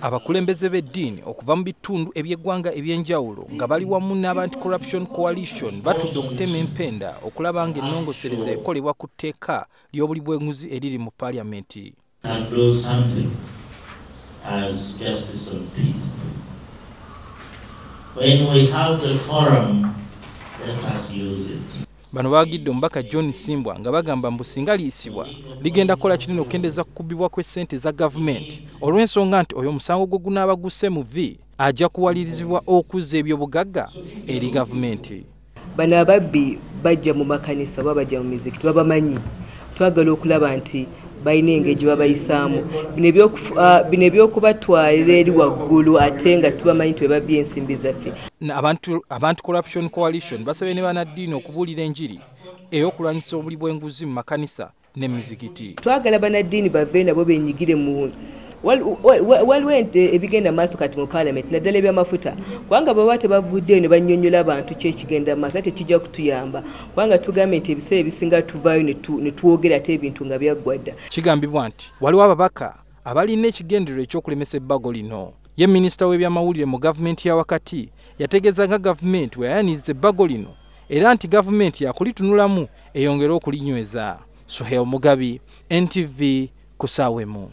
abakulembeze b'eddiini okuva mu bitundu eby'eggwanga ebyenjawulo nga bali wamu n'Anti-Corruption Coalition batudde okutema empenda okulaba ng'ennongosereza ekolebwa ku tteeka ly'obuli bw'enguzi eriri mu Paalamenti. Bano baagidde omubaka John Simbwa nga bagamba mbu singa liyisibwa ligenda kukola kinene okukendeza kukubibwa kw'essente za gavumenti olw'ensonga nti oyo omusango gwe gunaaba gusse mu vi ajja kuwalirizibwa okuzza ebyobugagga eri gavumenti. Bano ababbi bajja mu makanisa oba bajja mu mizikiti babamanyi. Twagala okulaba nti balina engeri gye babayisaamu. Bino ebyokubatwalira eri waggulu ate nga tubamanyi nti webabbye ensimbi zaffe. Anti-Corruption Coalition basabye ne bannaddiini okubuulira enjiri ey'okulwanyisa obuli bw'enguzi mu makanisa n'emizikiti. Twagala bannaddiini bave nabo beenyigire mu waliwo ebigenda maaso kati mu Paalamenti naddala ebyamafuta kubanga baba tebavuddeyo ne bannyonnyola abantu kyekigenda maaso ate kijja kutuyamba kubanga tugambye nti ebiseera ebisinga tuvaayo ne twogera ate ebintu nga byaggwa dda. Kigambibwa nti waliwo ababaka abalina ekigendererwa ekyokulemesa ebbago lino. Ye minisita w'ebyamawulire mu gavumenti ya wakati yategeeza nga gavumenti bwe yayaniriza ebbago lino era nti gavumenti yakulitunulamu eyongere okulinyweza. Suhel Mugabi, NTV, ku ssaawa emu.